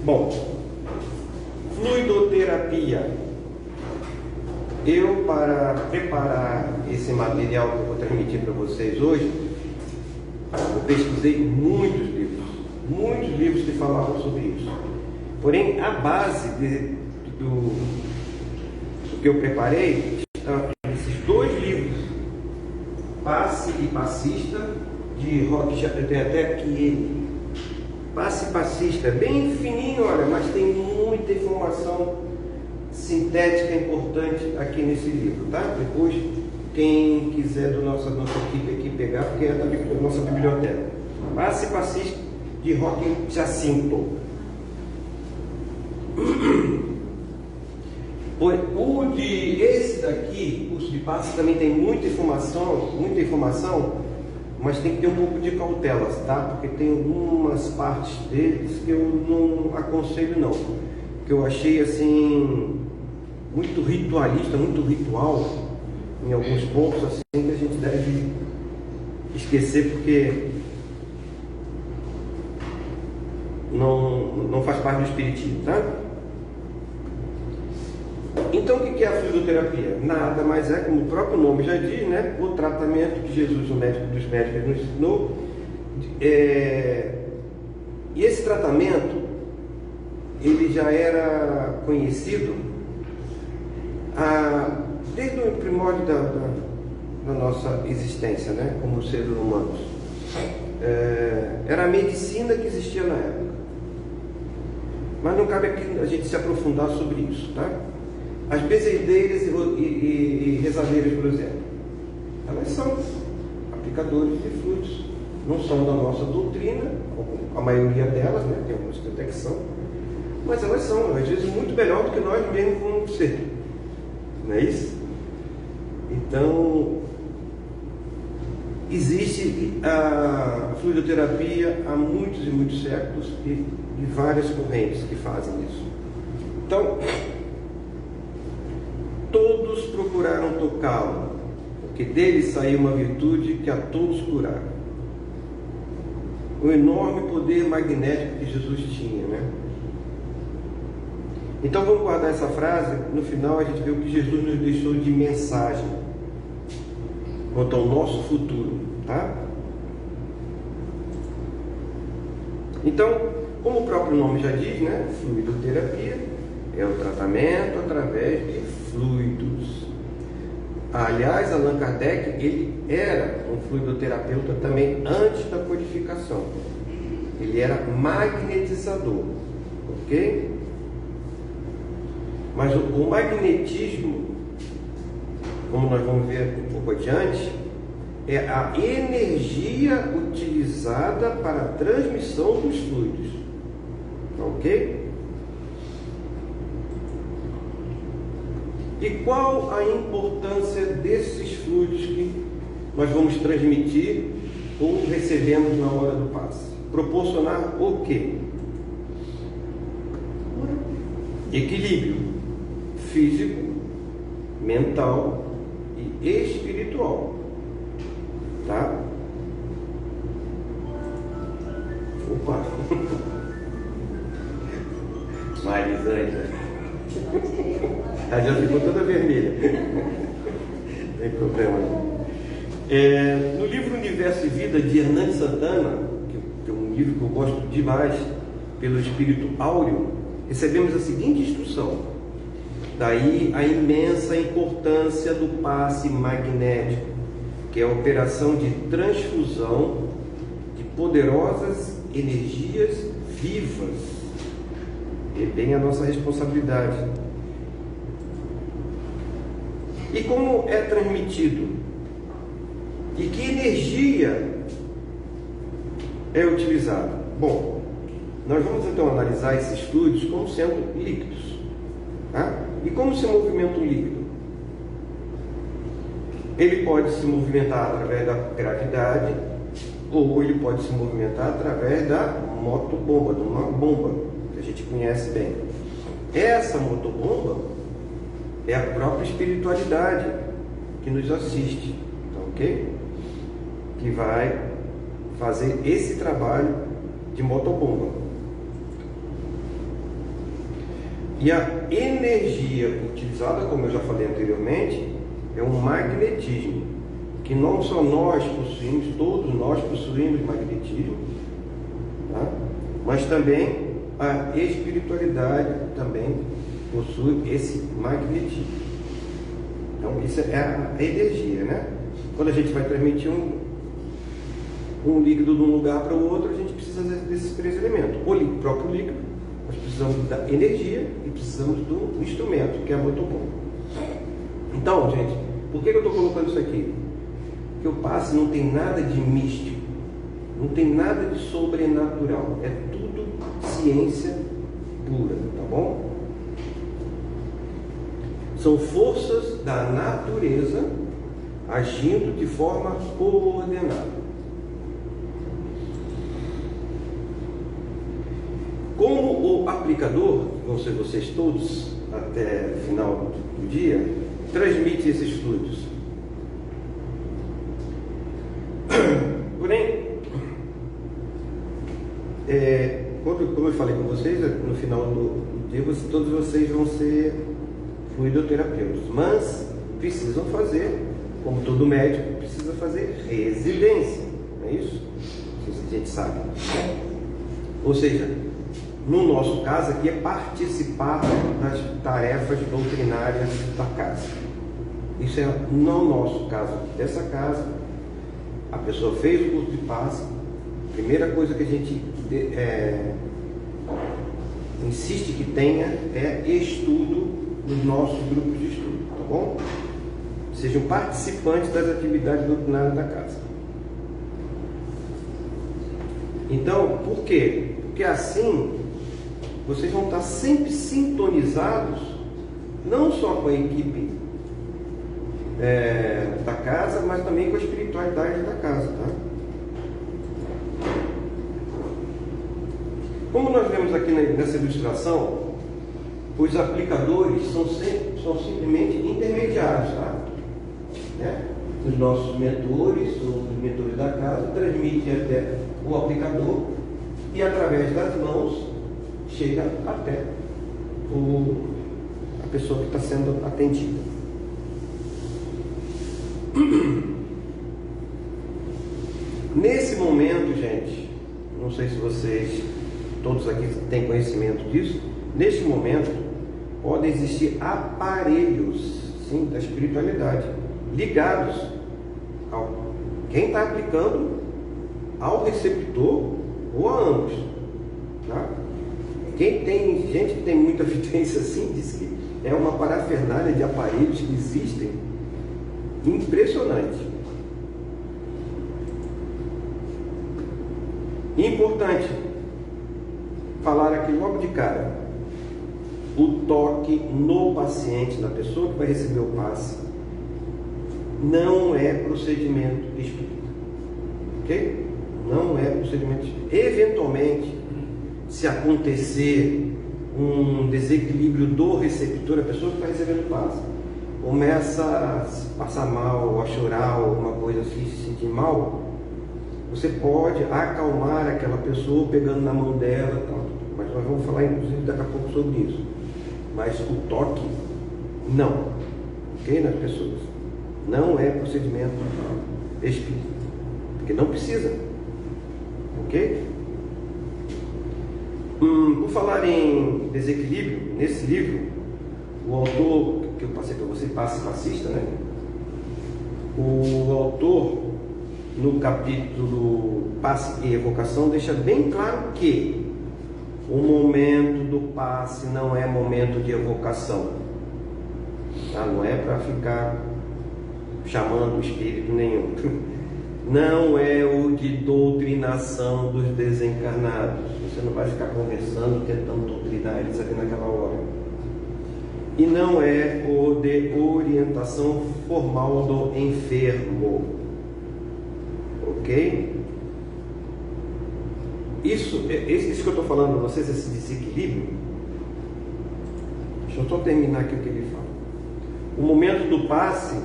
Bom, fluidoterapia. Eu, para preparar esse material que eu vou transmitir para vocês hoje, eu pesquisei muitos livros que falavam sobre isso. Porém, a base do que eu preparei estão esses dois livros, Passe e Passista, de Rock, eu tenho até aqui ele. Passe e Passista, bem fininho, olha, mas tem muita informação sintética importante aqui nesse livro, tá? Depois, quem quiser da nossa equipe aqui pegar, porque é da nossa biblioteca. Passe e Passista, de Rock Jacinto. Esse daqui, curso de passe, também tem muita informação, mas tem que ter um pouco de cautela, tá? Porque tem algumas partes deles que eu não aconselho não, que eu achei assim muito ritualista, muito ritual em alguns pontos, assim, que a gente deve esquecer, porque não faz parte do espiritismo, tá? Então, o que é a fluidoterapia? Nada mais é, como o próprio nome já diz, né? O tratamento que Jesus, o médico dos médicos, nos ensinou. E esse tratamento, ele já era conhecido desde o primórdio da nossa existência, né? Como seres humanos. Era a medicina que existia na época. Mas não cabe aqui a gente se aprofundar sobre isso, tá? As bezedeiras e rezadeiras, por exemplo, elas são aplicadores de fluidos, não são da nossa doutrina, a maioria delas, né? Tem algumas que até que são, mas elas são, às vezes, muito melhor do que nós mesmos vamos ser, não é isso? Então, existe a fluidoterapia há muitos e muitos séculos e várias correntes que fazem isso. Então, todos procuraram tocá-lo, porque dele saiu uma virtude que a todos curaram. O enorme poder magnético que Jesus tinha, né? Então vamos guardar essa frase. No final a gente vê o que Jesus nos deixou de mensagem quanto ao nosso futuro, tá? Então, como o próprio nome já diz, né? Fluidoterapia é o tratamento através de fluidos. Aliás, Allan Kardec, ele era um fluidoterapeuta também antes da codificação. Ele era magnetizador, ok? Mas o magnetismo, como nós vamos ver um pouco adiante, é a energia utilizada para a transmissão dos fluidos, ok? E qual a importância desses fluidos que nós vamos transmitir ou recebemos na hora do passe? Proporcionar o quê? Equilíbrio físico, mental e espiritual, tá? Opa! Marisângela. A já ficou toda vermelha. Não tem problema não. No livro Universo e Vida de Hernani Santana, que é um livro que eu gosto demais, pelo Espírito Áureo, recebemos a seguinte instrução. Daí a imensa importância do passe magnético, que é a operação de transfusão de poderosas energias vivas. É bem a nossa responsabilidade. E como é transmitido? E que energia é utilizada? Bom, nós vamos então analisar esses fluidos como sendo líquidos, tá? E como se movimenta um líquido? Ele pode se movimentar através da gravidade, ou ele pode se movimentar através da motobomba, de uma bomba que a gente conhece bem. Essa motobomba é a própria espiritualidade que nos assiste, tá ok? Que vai fazer esse trabalho de motobomba. E a energia utilizada, como eu já falei anteriormente, é um magnetismo, que não só nós possuímos, todos nós possuímos magnetismo, tá? Mas também a espiritualidade também possui esse magnetismo. Então isso é a energia, né? Quando a gente vai transmitir um líquido de um lugar para o outro, a gente precisa desses três elementos. O próprio líquido, nós precisamos da energia e precisamos do instrumento, que é a motobomba. Então, gente, por que eu estou colocando isso aqui? Porque o passe não tem nada de místico, não tem nada de sobrenatural, é tudo ciência pura, tá bom? São forças da natureza agindo de forma coordenada. Como o aplicador, vão ser vocês todos até o final do dia, transmite esses fluidos. Porém, como eu falei com vocês, no final do dia todos vocês vão ser fluidoterapeutas, mas precisam fazer, como todo médico, precisa fazer residência, não é isso? A gente sabe. Ou seja, no nosso caso aqui é participar das tarefas doutrinárias da casa. Isso é no nosso caso dessa casa. A pessoa fez o curso de passe, a primeira coisa que a gente insiste que tenha é estudo nos nossos grupos de estudo, tá bom? Sejam participantes das atividades doutrinárias da casa. Então, por quê? Porque assim vocês vão estar sempre sintonizados, não só com a equipe da casa, mas também com a espiritualidade da casa, tá? Como nós vemos aqui nessa ilustração, os aplicadores são simplesmente intermediários, tá? Né? Os nossos mentores, os mentores da casa, transmitem até o aplicador e através das mãos chega até a pessoa que está sendo atendida. Nesse momento, gente, não sei se vocês todos aqui têm conhecimento disso, neste momento podem existir aparelhos, sim, da espiritualidade ligados ao quem está aplicando, ao receptor ou a ambos, tá? Gente que tem muita evidência assim diz que é uma parafernália de aparelhos que existem impressionante. Importante falar aqui logo de cara: o toque no paciente, na pessoa que vai receber o passe, não é procedimento espírita, ok? Não é procedimento espírita. Eventualmente, se acontecer um desequilíbrio do receptor, a pessoa que está recebendo o passe começa a passar mal, a chorar, alguma coisa assim, se sentir mal, você pode acalmar aquela pessoa pegando na mão dela, tal. Mas nós vamos falar inclusive daqui a pouco sobre isso. Mas o toque, não, ok? Nas pessoas não é procedimento espírita, porque não precisa, ok? Por falar em desequilíbrio, nesse livro, o autor que eu passei para você, Passe Passista, né? O autor, no capítulo Passe e Evocação, deixa bem claro que o momento do passe não é momento de evocação, tá? Não é para ficar chamando espírito nenhum. Não é o de doutrinação dos desencarnados. Você não vai ficar conversando, tentando doutrinar eles ali naquela hora. E não é o de orientação formal do enfermo. Ok? Isso que eu estou falando para vocês, esse desequilíbrio. Deixa eu só terminar aqui o que ele fala. O momento do passe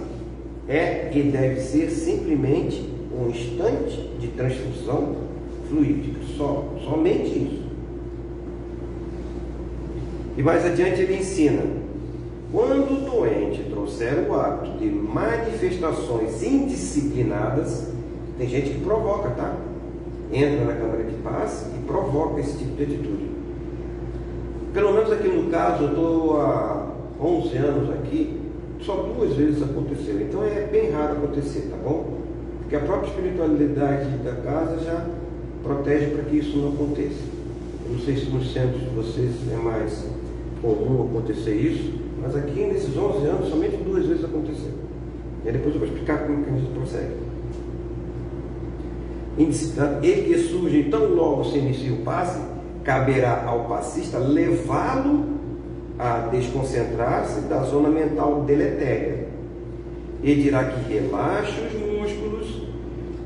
é e deve ser simplesmente um instante de transfusão fluídica, somente isso. E mais adiante ele ensina: quando o doente trouxer o hábito de manifestações indisciplinadas, tem gente que provoca, tá? Entra na câmara de paz e provoca esse tipo de atitude. Pelo menos aqui no caso, eu estou há 11 anos aqui, só 2 vezes aconteceu. Então é bem raro acontecer, tá bom? Porque a própria espiritualidade da casa já protege para que isso não aconteça. Eu não sei se nos centros de vocês é mais comum acontecer isso, mas aqui nesses 11 anos somente 2 vezes aconteceu. E aí depois eu vou explicar como que a gente prossegue. E que surge, então logo se inicia o passe, caberá ao passista levá-lo a desconcentrar-se da zona mental deletéria. E dirá que relaxe os músculos,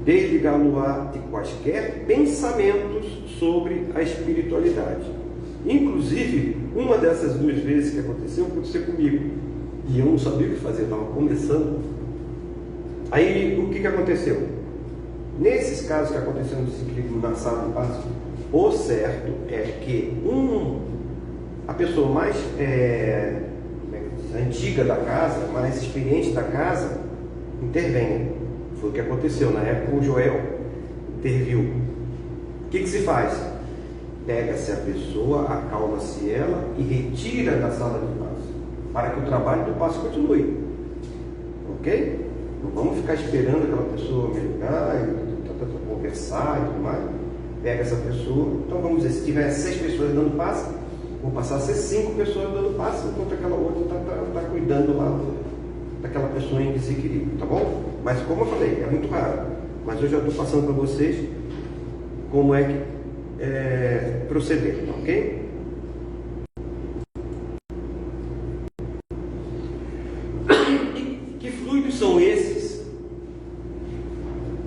desligá-lo-á de quaisquer pensamentos sobre a espiritualidade. Inclusive, uma dessas 2 vezes que aconteceu comigo. E eu não sabia o que fazer, eu estava começando. Aí, o que aconteceu? Nesses casos que aconteceram no desequilíbrio na sala de paz, o certo é que a pessoa mais antiga da casa, mais experiente da casa, intervenha. Foi o que aconteceu. Na época o Joel interviu. O que se faz? Pega-se a pessoa, acalma-se ela e retira da sala de paz, para que o trabalho do passe continue. Ok? Não vamos ficar esperando aquela pessoa me ligar e conversar e tudo mais. Pega essa pessoa. Então vamos dizer, se tiver 6 pessoas dando passe, vão passar a ser 5 pessoas dando passe, enquanto aquela outra está cuidando lá daquela pessoa em desequilíbrio, tá bom? Mas como eu falei, é muito raro. Mas eu já estou passando para vocês como é que proceder, ok? Que fluidos são esses?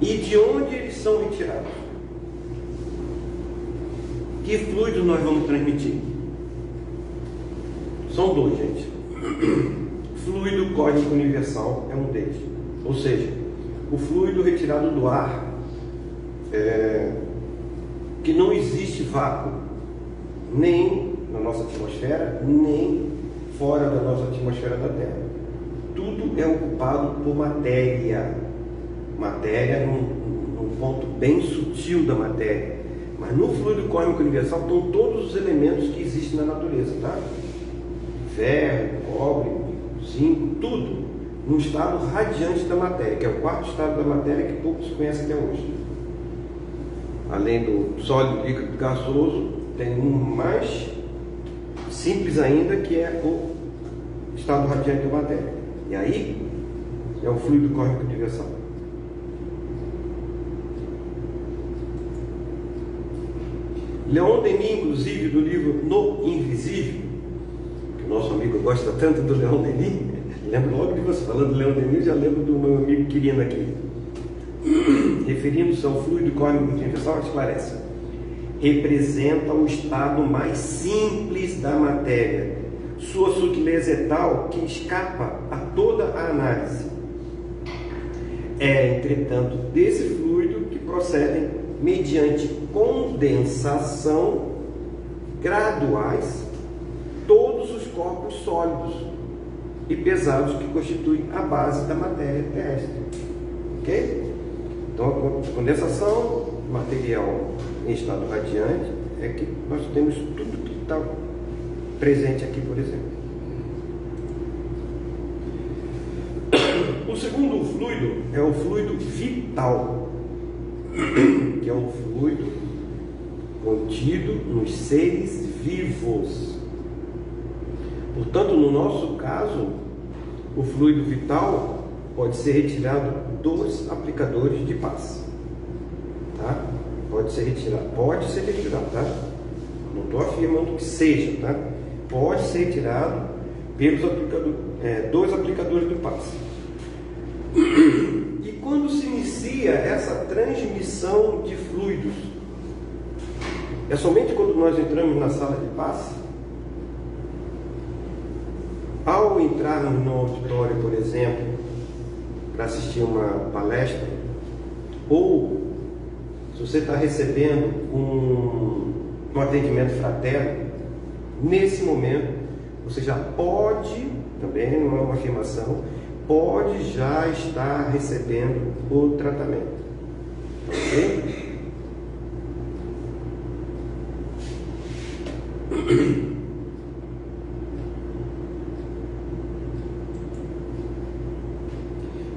E de onde eles são retirados? Que fluidos nós vamos transmitir? São 2, gente. Fluido cósmico universal é um deles. Ou seja, o fluido retirado do ar, que não existe vácuo, nem na nossa atmosfera, nem fora da nossa atmosfera da Terra. Tudo é ocupado por matéria. Matéria num ponto bem sutil da matéria. Mas no fluido cósmico universal estão todos os elementos que existem na natureza, tá? Ferro, cobre, zinco, tudo num estado radiante da matéria, que é o 4º estado da matéria que pouco se conhece até hoje. Além do sólido, líquido, gasoso, tem um mais simples ainda, que é o estado radiante da matéria. E aí é o fluido cósmico universal. Leon Denis, inclusive, do livro No Invisível, que o nosso amigo gosta tanto do Leon Denis, lembro logo de você falando do Leon Denis, já lembro do meu amigo Quirino aqui. Referindo-se ao fluido cósmico universal, esclarece: representa o estado mais simples da matéria. Sua sutileza é tal que escapa a toda a análise. É, entretanto, desse fluido que procedem mediante condensação graduais todos os corpos sólidos e pesados que constituem a base da matéria terrestre. Ok? Então, a condensação material em estado radiante é que nós temos tudo que está presente aqui, por exemplo. O segundo fluido é o fluido vital, que é um fluido contido nos seres vivos. Portanto, no nosso caso, o fluido vital pode ser retirado dos aplicadores de paz, tá? Pode ser retirado, tá? Não estou afirmando que seja, tá? Pode ser retirado pelos dos aplicadores de paz. E quando se inicia essa transmissão de fluidos? É somente quando nós entramos na sala de paz? Ao entrarmos no auditório, por exemplo, para assistir uma palestra, ou se você está recebendo um atendimento fraterno, nesse momento você já pode, também não é uma afirmação, pode já estar recebendo o tratamento. Ok?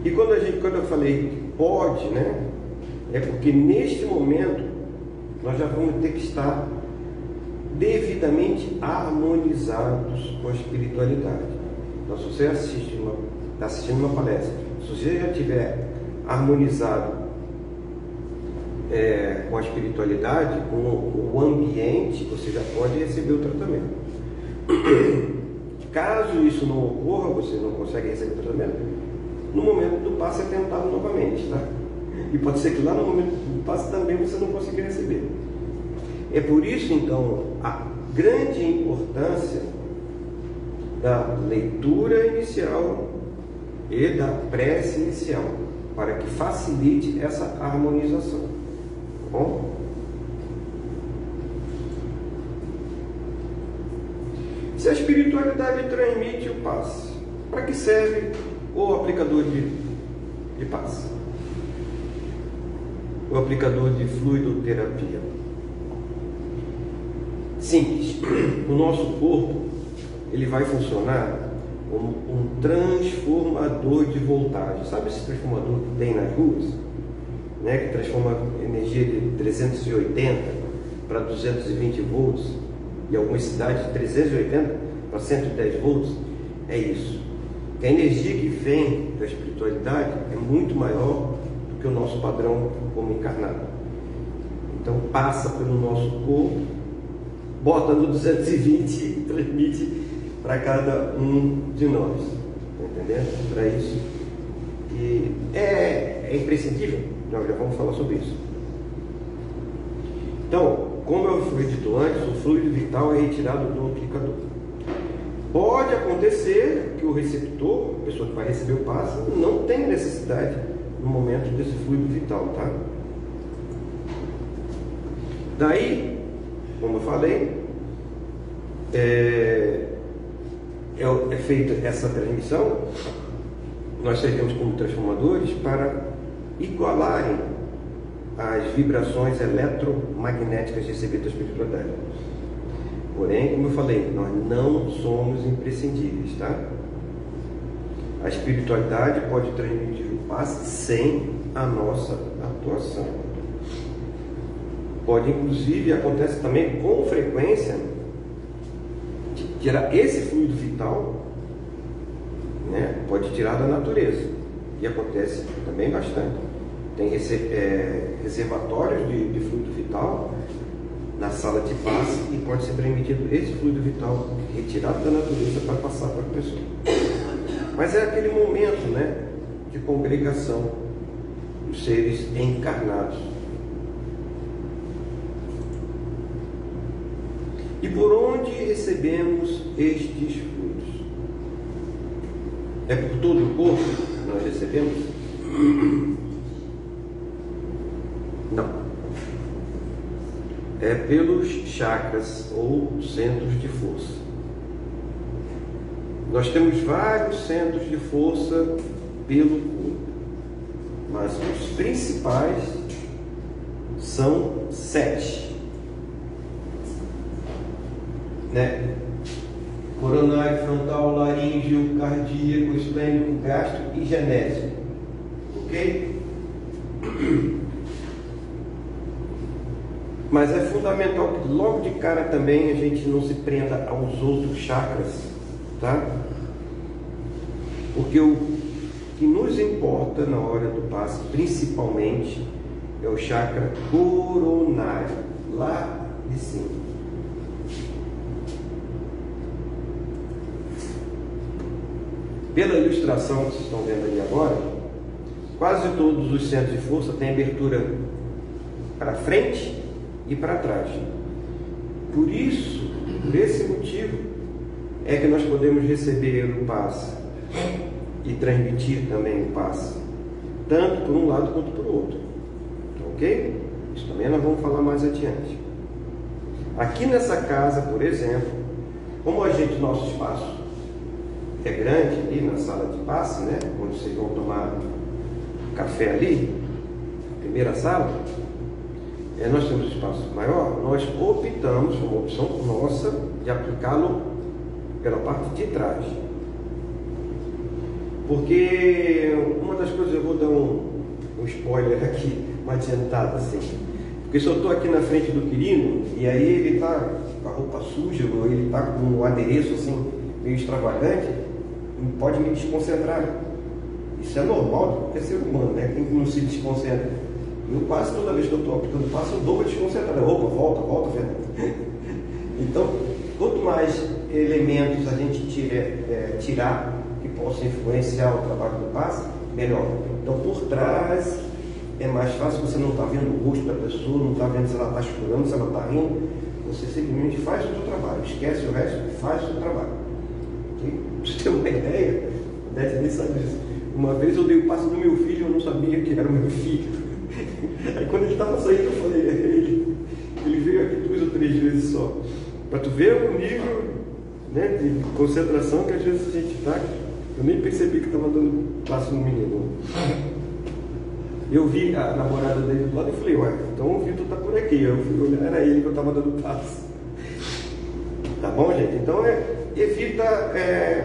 E quando eu falei pode, né? É porque neste momento nós já vamos ter que estar devidamente harmonizados com a espiritualidade. Então, se você está assistindo uma palestra, se você já estiver harmonizado com a espiritualidade, com o ambiente, você já pode receber o tratamento. Caso isso não ocorra, você não consegue receber o tratamento, no momento do passe é tentado novamente, tá? E pode ser que lá no momento do passe também você não consiga receber. É por isso, então, a grande importância da leitura inicial e da prece inicial, para que facilite essa harmonização. Tá bom? Se a espiritualidade transmite o passe, para que serve o aplicador de passe? O aplicador de fluidoterapia? Simples. O nosso corpo ele vai funcionar como um transformador de voltagem. Sabe esse transformador que tem nas ruas? Né? Que transforma energia de 380 para 220 volts. Em algumas cidades de 380 para 110 volts. É isso. A energia que vem da espiritualidade é muito maior do que o nosso padrão como encarnado. Então passa pelo nosso corpo, bota no 220 e transmite para cada um de nós. Tá entendendo? Para isso. E é imprescindível. Nós já vamos falar sobre isso. Então, como eu fui dito antes, o fluido vital é retirado do aplicador. Pode acontecer que o receptor, a pessoa que vai receber o passe, não tenha necessidade no momento desse fluido vital, tá? Daí, como eu falei, é feita essa transmissão, nós servimos como transformadores para igualarem as vibrações eletromagnéticas recebidas da espiritualidade. Porém, como eu falei, nós não somos imprescindíveis, tá? A espiritualidade pode transmitir o passe sem a nossa atuação. Pode, inclusive, acontece também com frequência, de tirar esse fluido vital, né? Pode tirar da natureza. E acontece também bastante. Tem reservatórios de fluido vital na sala de passe e pode ser transmitido esse fluido vital retirado da natureza para passar para a pessoa. Mas é aquele momento, né, de congregação dos seres encarnados. E por onde recebemos estes fluidos? É por todo o corpo que nós recebemos? Não. É pelos chakras ou centros de força. Nós temos vários centros de força pelo corpo, mas os principais são 7, né? Coronário, frontal, laríngeo, cardíaco, esplênico, gástrico e genésico. Ok? Mas é fundamental que logo de cara também a gente não se prenda aos outros chakras, tá? Porque o que nos importa na hora do passe, principalmente, é o chakra coronário, lá de cima. Pela ilustração que vocês estão vendo ali agora, quase todos os centros de força têm abertura para frente e para trás. Por isso, por esse motivo, é que nós podemos receber o passe e transmitir também o passe, tanto por um lado quanto por outro. Ok? Isso também nós vamos falar mais adiante. Aqui nessa casa, por exemplo, como nosso espaço é grande ali na sala de passe, né, onde vocês vão tomar café ali, primeira sala, nós temos um espaço maior, nós optamos, uma opção nossa, de aplicá-lo pela parte de trás. Porque uma das coisas, eu vou dar um spoiler aqui, uma adiantada assim, porque se eu estou aqui na frente do Quirino, e aí ele está com a roupa suja, ou ele está com um adereço assim, meio extravagante, pode me desconcentrar. Isso é normal de qualquer ser humano, né? Quem não se desconcentra. Eu quase toda vez que eu estou aplicando passo, eu dou uma desconcentrada. Opa, volta, Fernando. Então, quanto mais elementos a gente tirar que possam influenciar o trabalho do passe, melhor. Então, por trás é mais fácil, você não está vendo o rosto da pessoa, não está vendo se ela está chorando, se ela está rindo. Você simplesmente faz o seu trabalho, esquece o resto, faz o seu trabalho. Okay? Pra você ter uma ideia, o Dete nem sabe disso. Uma vez eu dei o passe do meu filho e eu não sabia que era o meu filho. Aí quando ele estava saindo, eu falei, ele veio aqui 2 ou 3 vezes só. Para tu ver o nível, né, de concentração que às vezes a gente está. Eu nem percebi que estava dando passe no menino. Eu vi a namorada dele do lado e falei, ué, então o Vitor está por aqui. Eu fui olhar, era ele que eu estava dando passe. Tá bom, gente? Então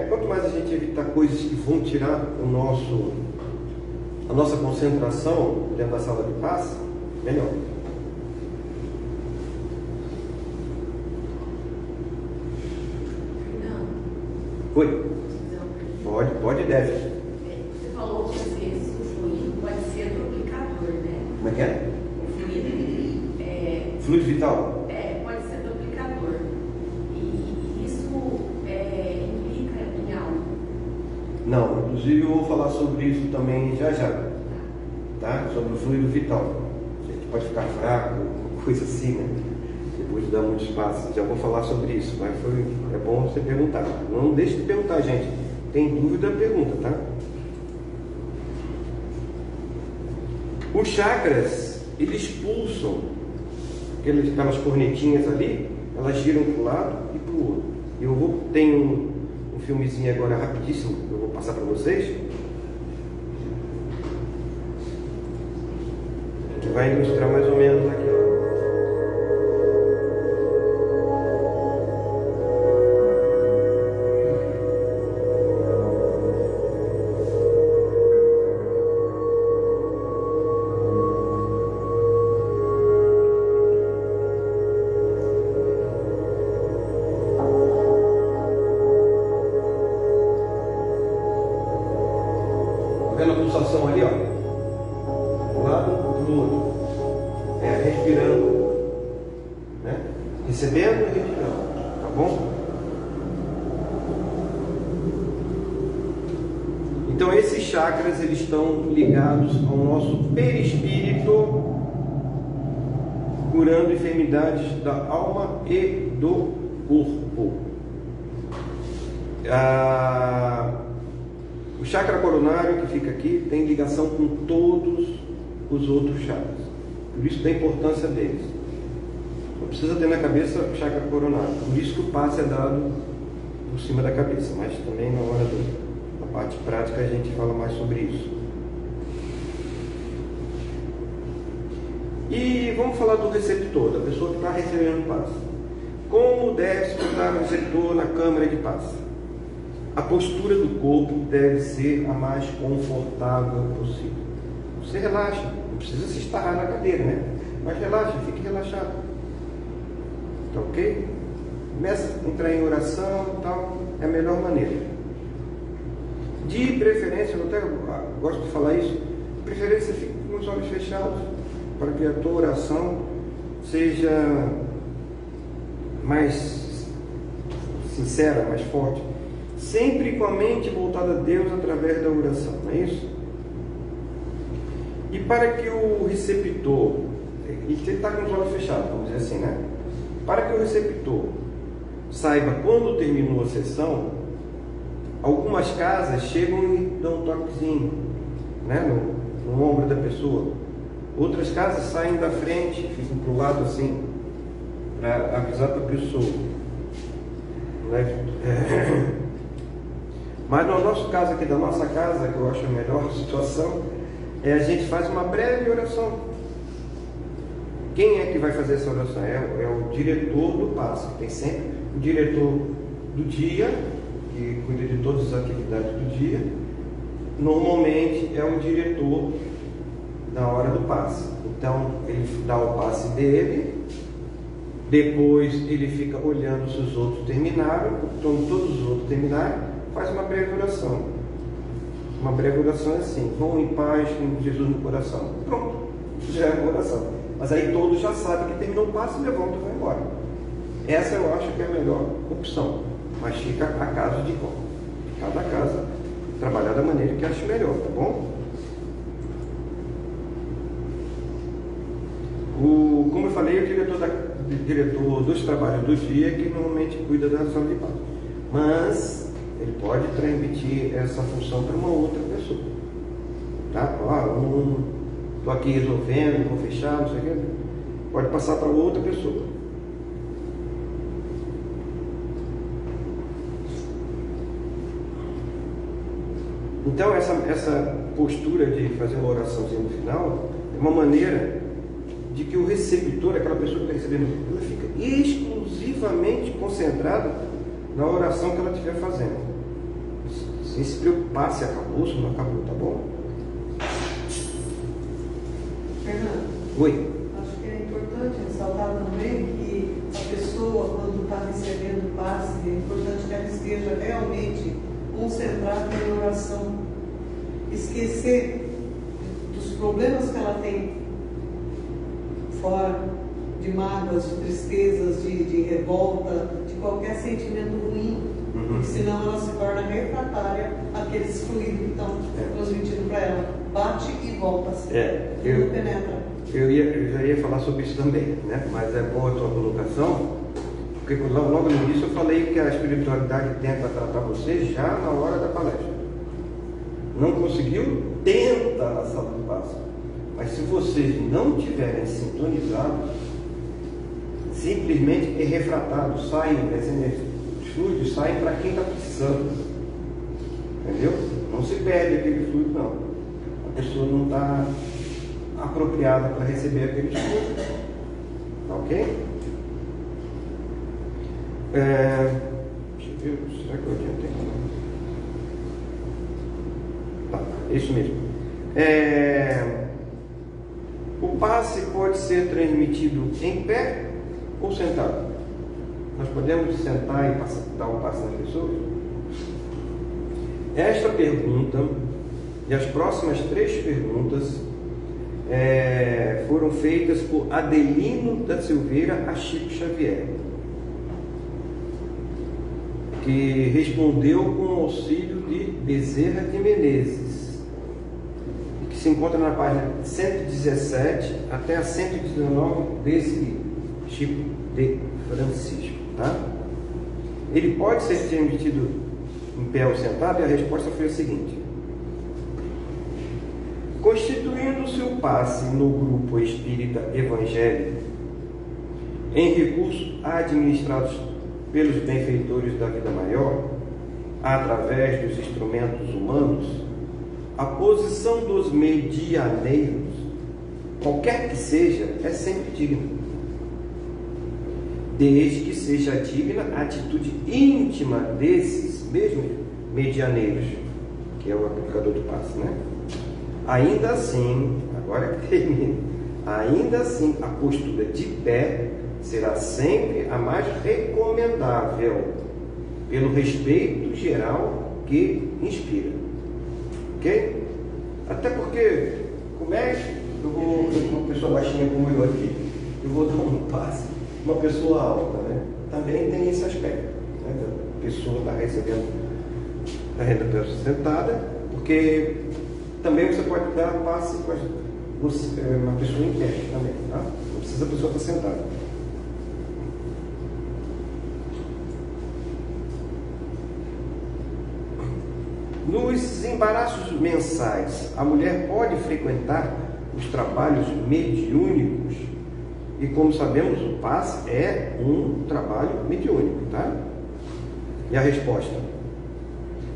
quanto mais a gente evitar coisas que vão tirar a nossa concentração dentro da sala de passe, melhor. Não. Oi? Pode e deve. Você falou que às vezes o fluido pode ser duplicador, né? Como é que é? O fluido Fluido vital? pode ser duplicador. E isso implica em algo. Não, inclusive eu vou falar sobre isso também já. Tá? Sobre o fluido vital. A gente pode ficar fraco, coisa assim, né? Depois de dar muito espaço. Já vou falar sobre isso, mas é bom você perguntar. Não deixe de perguntar, gente. Tem dúvida, pergunta, tá? Os chakras, eles pulsam. Aquelas cornetinhas ali, elas giram para um lado e para o outro. Tenho um filmezinho agora rapidíssimo, eu vou passar para vocês, que vai ilustrar mais ou menos aqui, ó. Vendo a pulsação ali, ó, do lado do outro, respirando, né? Recebendo e respirando, tá bom? Então esses chakras, eles estão ligados ao nosso perispírito, curando enfermidades da alma e do corpo. O chakra coronário que fica aqui tem ligação com todos os outros chakras. Por isso da importância deles. Não precisa ter na cabeça o chakra coronário. Por isso que o passe é dado por cima da cabeça. Mas também na hora da parte prática a gente fala mais sobre isso. E vamos falar do receptor, da pessoa que está recebendo o passe. Como deve se colocar o receptor na câmara de passe? A postura do corpo deve ser a mais confortável possível. Você relaxa, não precisa se estarrar na cadeira, né? Mas relaxa, fique relaxado. Tá ok? Começa a entrar em oração e tal, é a melhor maneira. De preferência, eu até gosto de falar isso, de preferência fique com os olhos fechados, para que a tua oração seja mais sincera, mais forte. Sempre com a mente voltada a Deus através da oração, não é isso? E para que o receptor, ele está com os olhos fechados, vamos dizer assim, né? Para que o receptor saiba quando terminou a sessão, algumas casas chegam e dão um toquezinho, né? No ombro da pessoa. Outras casas saem da frente, ficam para o lado assim, para avisar para a pessoa. Mas no nosso caso aqui, da nossa casa, que eu acho a melhor situação, a gente faz uma breve oração. Quem é que vai fazer essa oração? É o diretor do passe. Tem sempre o diretor do dia, que cuida de todas as atividades do dia. Normalmente é o diretor na hora do passe. Então ele dá o passe dele, depois ele fica olhando se os outros terminaram. Quando todos os outros terminarem, faz uma breve oração. Uma breve oração é assim: vão em paz com Jesus no coração. Pronto, já é uma oração. Mas aí todos já sabem que terminou o passe, levantam e vão embora. Essa eu acho que é a melhor opção, mas fica a caso de cada casa trabalhar da maneira que acha melhor, tá bom? Como eu falei, o diretor dos trabalhos do dia que normalmente cuida da ação de paz, mas ele pode transmitir essa função para uma outra pessoa, tá? Estou aqui resolvendo, vou fechar, não sei o que, pode passar para outra pessoa. Então essa postura de fazer uma oraçãozinha no final é uma maneira de que o receptor, aquela pessoa que está recebendo, ela fica exclusivamente concentrada na oração que ela estiver fazendo, sem se preocupar se acabou, se não acabou, tá bom? Fernando, Oi. acho que é importante ressaltar também que a pessoa, quando está recebendo o passe, é importante que ela esteja realmente concentrada em oração, esquecer dos problemas que ela tem fora, de mágoas, de tristezas, de revolta, de qualquer sentimento ruim, porque senão ela se torna refratária àqueles fluidos que estão transmitindo para ela. Bate e volta, assim, não penetra. Eu já ia falar sobre isso também, né? Mas é boa a tua colocação, porque logo no início eu falei que a espiritualidade tenta tratar você já na hora da palestra. Não conseguiu? Tenta na sala de passe. Mas se vocês não tiverem sintonizados, simplesmente refratados, saem, os fluidos saem para quem está precisando. Entendeu? Não se perde aquele fluido, não. A pessoa não está apropriada para receber aquele fluido. Ok? Deixa eu ver, será que eu adiantei? Tá, isso mesmo. O passe pode ser transmitido em pé ou sentado? Nós podemos sentar e dar um passe nas pessoas? Esta pergunta e as próximas 3 perguntas foram feitas por Adelino da Silveira a Chico Xavier, que respondeu com o auxílio de Bezerra de Menezes, que se encontra na página 117 até a 119 desse livro, Chico de Francisco, tá? Ele pode ser transmitido em pé ou sentado, e a resposta foi a seguinte: constituindo-se o passe no grupo espírita evangélico em recursos administrados pelos benfeitores da vida maior, através dos instrumentos humanos, a posição dos medianeiros, qualquer que seja, é sempre digna, desde que seja digna a atitude íntima desses mesmos medianeiros, que é o aplicador do passe, né? Ainda assim, agora que termina, ainda assim a postura de pé será sempre a mais recomendável, pelo respeito geral que inspira. Ok? Até porque, como é que uma pessoa baixinha como eu aqui, eu vou dar um passe, uma pessoa alta, né? Também tem esse aspecto, né? A pessoa está recebendo a renda sentada, porque também você pode dar passe para uma pessoa em pé também, tá? Não precisa a pessoa estar sentada. Nos embaraços mensais, a mulher pode frequentar os trabalhos mediúnicos, e como sabemos, o passe é um trabalho mediúnico, tá? E a resposta?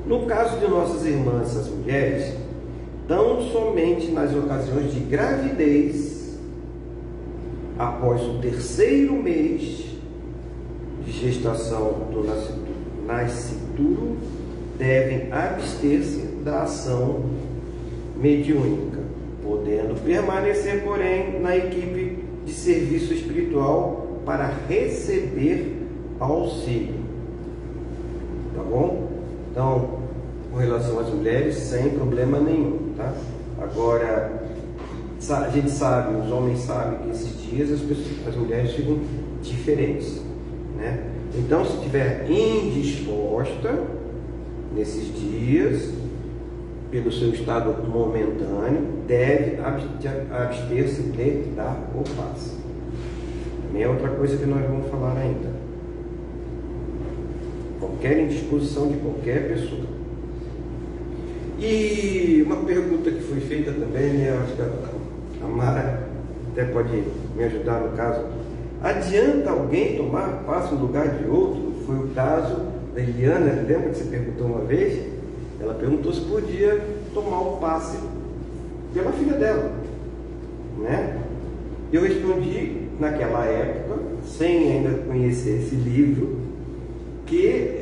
No caso de nossas irmãs, as mulheres, tão somente nas ocasiões de gravidez, após o 3º mês de gestação do nascituro, devem abster-se da ação mediúnica, podendo permanecer, porém, na equipe de serviço espiritual para receber auxílio. Tá bom? Então, com relação às mulheres, sem problema nenhum, tá? Agora, a gente sabe, os homens sabem que esses dias as mulheres ficam diferentes, né? Então, se estiver indisposta nesses dias, pelo seu estado momentâneo, deve abster-se de dar o passe. Também é outra coisa que nós vamos falar ainda. Qualquer indisposição de qualquer pessoa. E uma pergunta que foi feita também, né? Acho que a Mara até pode me ajudar no caso. Adianta alguém tomar passe no lugar de outro? Foi o caso da Eliana, lembra que você perguntou uma vez? Ela perguntou se podia tomar o passe pela filha dela, né? Eu respondi naquela época, sem ainda conhecer esse livro, que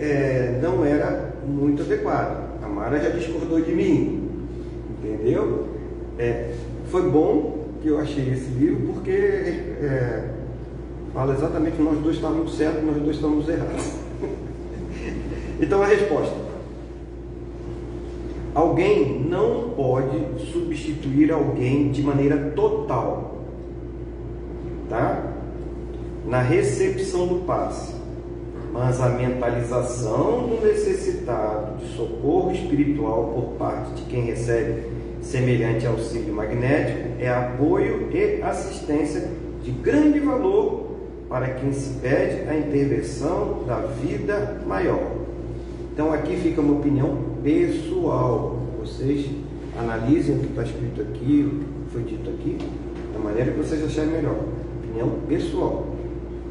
não era muito adequado. A Mara já discordou de mim, entendeu? Foi bom que eu achei esse livro, porque fala exatamente que nós dois estávamos certos, nós dois estávamos errados. Então a resposta: alguém não pode substituir alguém de maneira total, tá? Na recepção do passe, mas a mentalização do necessitado de socorro espiritual por parte de quem recebe semelhante auxílio magnético é apoio e assistência de grande valor para quem se pede a intervenção da vida maior. Então aqui fica uma opinião pessoal. Vocês analisem o que está escrito aqui, o que foi dito aqui, da maneira que vocês acharem melhor. Opinião pessoal.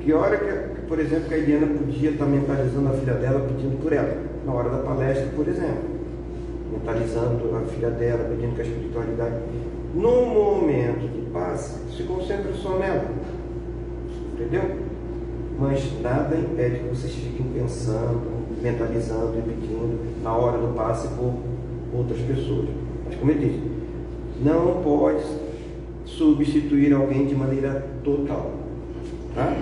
Que hora que, por exemplo, que a Eliana podia estar mentalizando a filha dela, pedindo por ela? Na hora da palestra, por exemplo. Mentalizando a filha dela, pedindo que a espiritualidade... No momento do passe, se concentre só nela. Entendeu? Mas nada impede que vocês fiquem pensando, mentalizando e pedindo na hora do passe por outras pessoas. Mas como eu disse, não pode substituir alguém de maneira total, tá?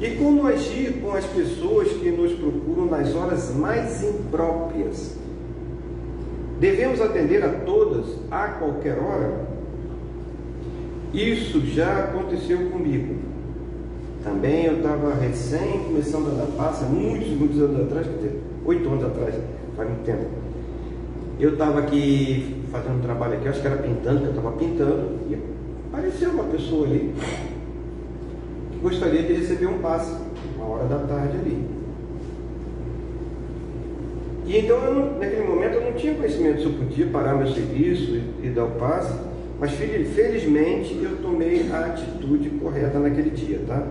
E como agir com as pessoas que nos procuram nas horas mais impróprias? Devemos atender a todas a qualquer hora? Isso já aconteceu comigo. Também eu estava recém começando a dar passe, muitos anos atrás, quer dizer, 8 anos atrás, faz muito tempo. Eu estava aqui fazendo um trabalho aqui, acho que era pintando, que eu estava pintando, e apareceu uma pessoa ali que gostaria de receber um passe, uma hora da tarde ali. E então, naquele momento, eu não tinha conhecimento se eu podia parar meu serviço e dar o passe, mas felizmente eu tomei a atitude correta naquele dia, tá?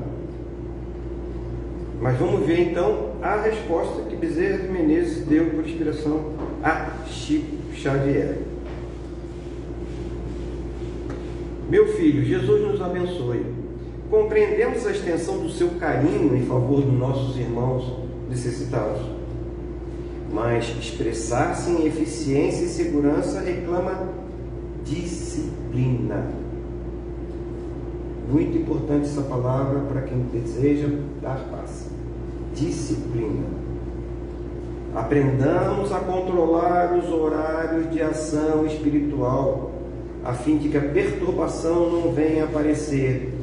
Mas vamos ver então a resposta que Bezerra de Menezes deu por inspiração a Chico Xavier. Meu filho, Jesus nos abençoe. Compreendemos a extensão do seu carinho em favor dos nossos irmãos necessitados, mas expressar-se em eficiência e segurança reclama disciplina. Muito importante essa palavra para quem deseja dar passe. Disciplina. Aprendamos a controlar os horários de ação espiritual, a fim de que a perturbação não venha aparecer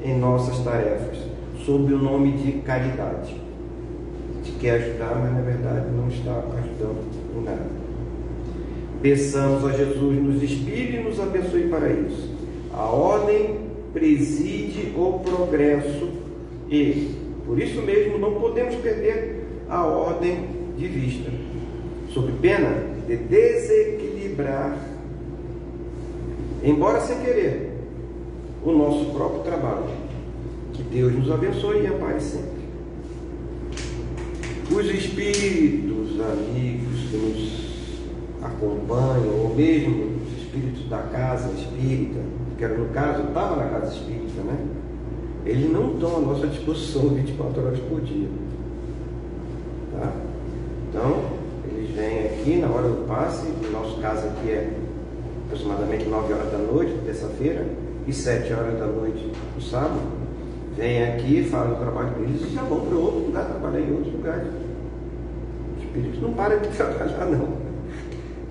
em nossas tarefas, sob o nome de caridade. A gente quer ajudar, mas na verdade não está ajudando em nada. Peçamos a Jesus nos inspire e nos abençoe para isso. A ordem preside o progresso e, por isso mesmo, não podemos perder a ordem de vista. sob pena de desequilibrar, embora sem querer, o nosso próprio trabalho. Que Deus nos abençoe e ampare sempre. Os espíritos amigos que nos acompanham, ou mesmo os espíritos da casa espírita, que era no caso, eu estava na casa espírita, né? Eles não estão à nossa disposição 24 horas por dia. Tá? Então, eles vêm aqui na hora do passe, no nosso caso aqui é aproximadamente 9 horas da noite, terça-feira, e 7 horas da noite no sábado. Vêm aqui, fazem o trabalho deles e já vão para outro lugar, trabalhar em outros lugares. Os espíritos não param de trabalhar, não.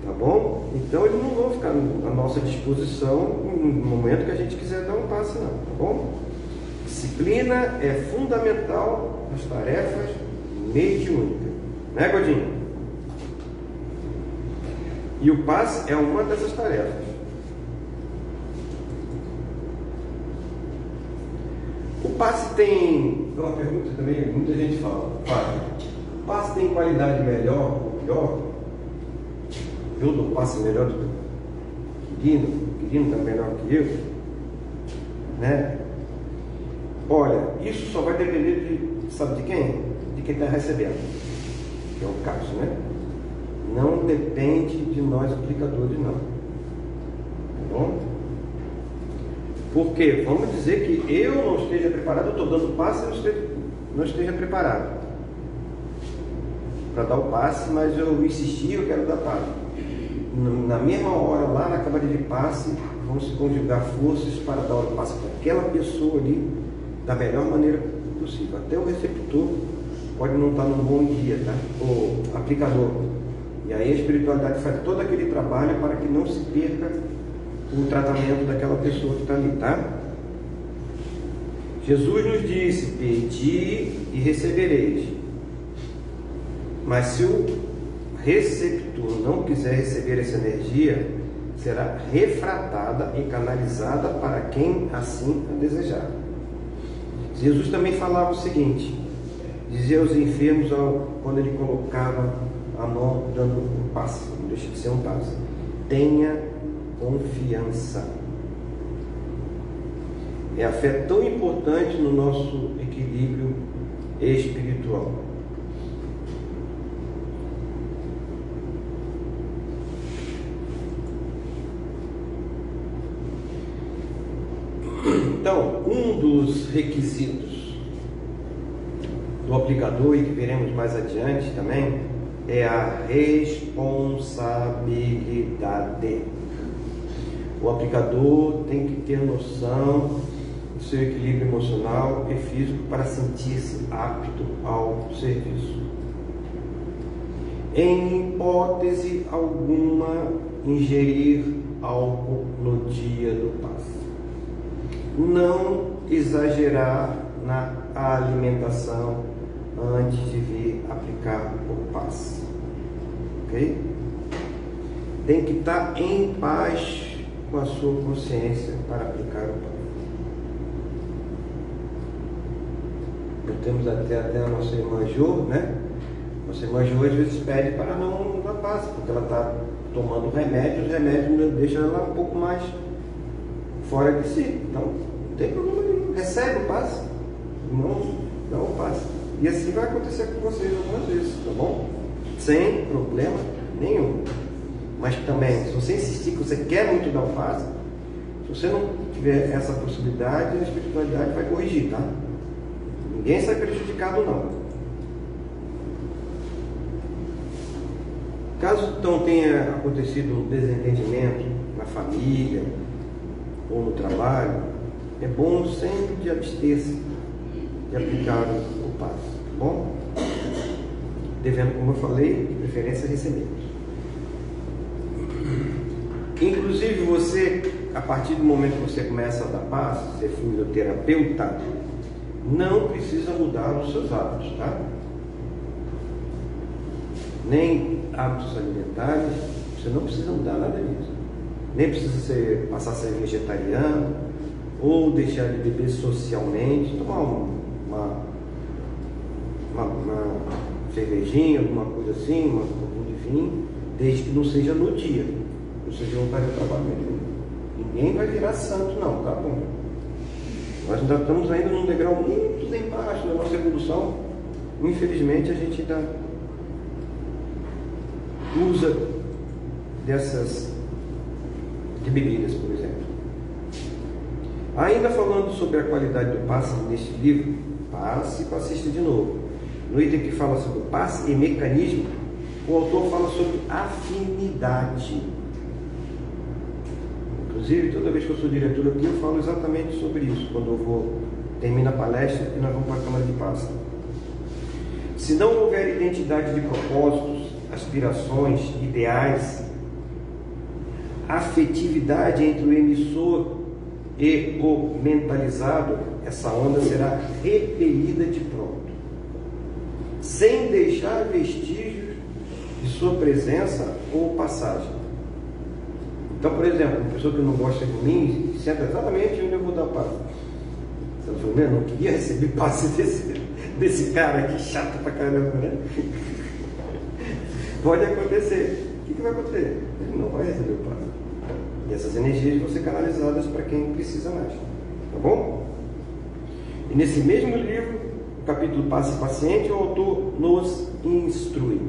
Tá bom? Então eles não vão ficar à nossa disposição no momento que a gente quiser dar um passe, não. Tá bom? Disciplina é fundamental nas tarefas mediúnicas. Né, Godinho? E o passe é uma dessas tarefas. O passe tem... Uma pergunta também, muita gente fala. O passe tem qualidade melhor ou pior? Eu dou passe melhor do que o Quirino está melhor que eu, né? Olha, isso só vai depender de, sabe de quem? De quem está recebendo, que é o caso, né? Não depende de nós aplicadores, não. Tá bom? Porque vamos dizer que eu não esteja preparado, eu estou dando passe e não esteja preparado para dar o passe, mas eu insisti, eu quero dar passe. Na mesma hora, lá na câmara de passe, vão se conjugar forças para dar o passe para aquela pessoa ali da melhor maneira possível. Até o receptor pode não estar num bom dia, tá? O aplicador. E aí a espiritualidade faz todo aquele trabalho para que não se perca o tratamento daquela pessoa que está ali, tá? Jesus nos disse: pedi e recebereis. Mas se o receptor não quiser receber essa energia, será refratada e canalizada para quem assim a desejar. Jesus também falava o seguinte, dizia aos enfermos quando ele colocava a mão dando um passe, não deixa de ser um passe: tenha confiança. É a fé tão importante no nosso equilíbrio espiritual. Então, um dos requisitos do aplicador, e que veremos mais adiante também, é a responsabilidade. O aplicador tem que ter noção do seu equilíbrio emocional e físico para sentir-se apto ao serviço. Em hipótese alguma, ingerir álcool no dia do passe. Não exagerar na alimentação antes de vir aplicar o passe. Ok? Tem que estar em paz com a sua consciência para aplicar o passe. Nós temos até a nossa irmã Jo, né? Nossa irmã Jo às vezes pede para não dar passe, porque ela está tomando remédio, os remédios deixam ela um pouco mais fora de si. Então, não tem problema nenhum. Recebe o passe, não dá o passe. E assim vai acontecer com vocês algumas vezes, tá bom? Sem problema nenhum. Mas também, se você insistir que você quer muito dar o passe, se você não tiver essa possibilidade, a espiritualidade vai corrigir, tá? Ninguém sai prejudicado, não. Caso então tenha acontecido um desentendimento na família ou no trabalho, é bom sempre de abster-se de aplicar o passe, tá bom? Devendo, como eu falei, de preferência receber. Inclusive você, a partir do momento que você começa a dar passe, ser fisioterapeuta, não precisa mudar os seus hábitos, tá? Nem hábitos alimentares, você não precisa mudar nada disso. Nem precisa passar a ser vegetariano, ou deixar de beber socialmente, tomar uma cervejinha, alguma coisa assim, um pouquinho de enfim, desde que não seja no dia, não seja voluntário ao trabalho. Ninguém vai virar santo, não, tá bom? Nós ainda estamos ainda num degrau muito embaixo da nossa evolução. Infelizmente, a gente ainda usa de bebidas, por exemplo. Ainda falando sobre a qualidade do passe neste livro, passe e passista de novo. No item que fala sobre passe e mecanismo, o autor fala sobre afinidade. Inclusive, toda vez que eu sou diretor aqui, eu falo exatamente sobre isso, quando eu vou terminar a palestra e nós vamos para a Câmara de Passe. Se não houver identidade de propósitos, aspirações, ideais, afetividade entre o emissor e o mentalizado, essa onda será repelida de pronto, sem deixar vestígios de sua presença ou passagem. Então, por exemplo, uma pessoa que não gosta de mim senta exatamente onde eu vou dar passe. Você falou, eu não queria receber passe desse cara aqui, chato pra caramba, né? Pode acontecer. O que vai acontecer? Ele não vai receber o passe. E essas energias vão ser canalizadas para quem precisa mais. Tá bom? E nesse mesmo livro, o capítulo Passe e Paciente, o autor nos instrui.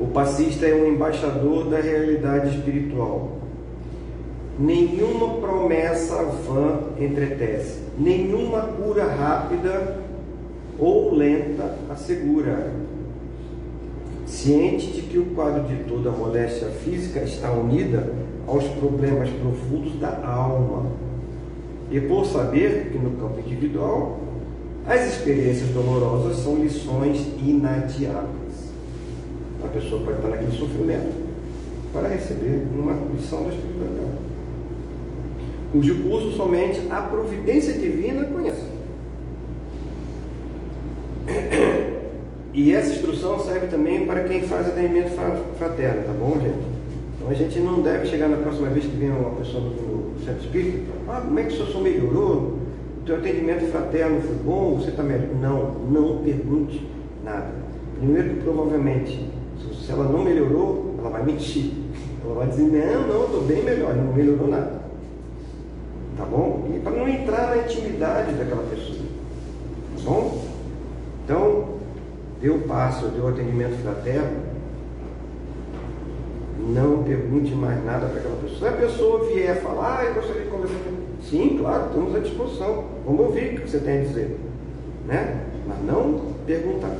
O passista é um embaixador da realidade espiritual. Nenhuma promessa vã entretece, nenhuma cura rápida ou lenta assegura. Ciente de que o quadro de toda a moléstia física está unida aos problemas profundos da alma, e por saber que no campo individual as experiências dolorosas são lições inadiáveis. A pessoa pode estar naquele sofrimento para receber uma lição da espiritualidade, cujo curso somente a providência divina conhece. E essa instrução serve também para quem faz atendimento fraterno, tá bom, gente? Então a gente não deve chegar na próxima vez que vem uma pessoa do centro espírita, como é que o senhor melhorou? O teu atendimento fraterno foi bom? Você está melhor? Não pergunte nada. Primeiro que provavelmente, se ela não melhorou, ela vai mentir. Ela vai dizer, não, estou bem melhor, não melhorou nada. Tá bom? E para não entrar na intimidade daquela pessoa. Tá bom? Então, deu passo, deu atendimento fraterno, não pergunte mais nada para aquela pessoa. Se a pessoa vier falar, eu gostaria de conversar com você. Sim, claro, estamos à disposição. Vamos ouvir o que você tem a dizer. Né? Mas não perguntar.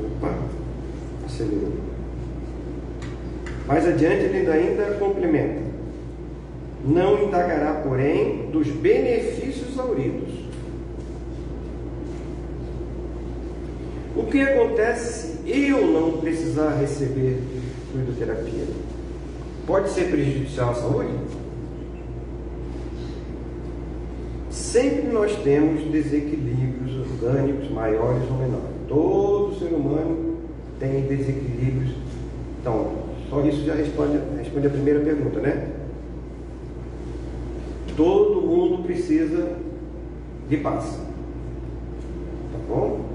Opa, acelerou. Mais adiante ele ainda complementa. Não indagará, porém, dos benefícios auridos. O que acontece se eu não precisar receber fluidoterapia? Pode ser prejudicial à saúde? Sempre nós temos desequilíbrios orgânicos maiores ou menores. Todo ser humano tem desequilíbrios. Então, só isso já responde a primeira pergunta, né? Todo mundo precisa de paz. Tá bom?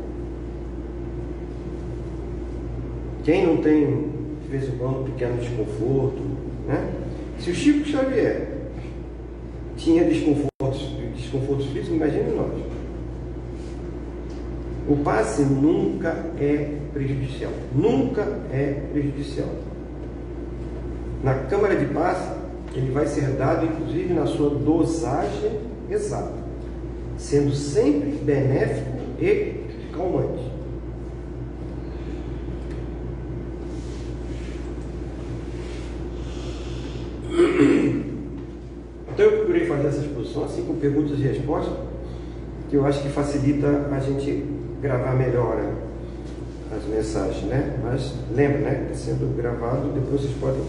Quem não tem, de vez em quando, um pequeno desconforto, né? Se o Chico Xavier tinha desconfortos físicos, imagine nós. O passe nunca é prejudicial. Nunca é prejudicial. Na Câmara de Passe, ele vai ser dado, inclusive, na sua dosagem exata, sendo sempre benéfico e calmante. Então eu procurei fazer essa exposição assim com perguntas e respostas, que eu acho que facilita a gente gravar melhor as mensagens, né? Mas lembra, né? Está sendo gravado, depois vocês podem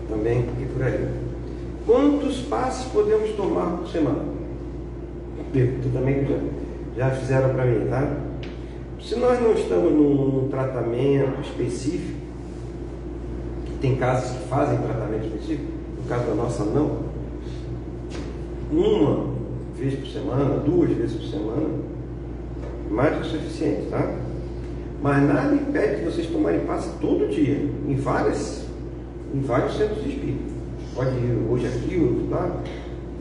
também ir por aí. Quantos passos podemos tomar por semana? Pergunta também que já fizeram para mim, tá? Se nós não estamos num tratamento específico, tem casos que fazem tratamento específico, no caso da nossa não, uma vez por semana, 2 vezes por semana, mais do que suficiente, tá? Mas nada impede que vocês tomarem passe todo dia, em vários centros espíritas. Pode ir hoje aqui, outro lá,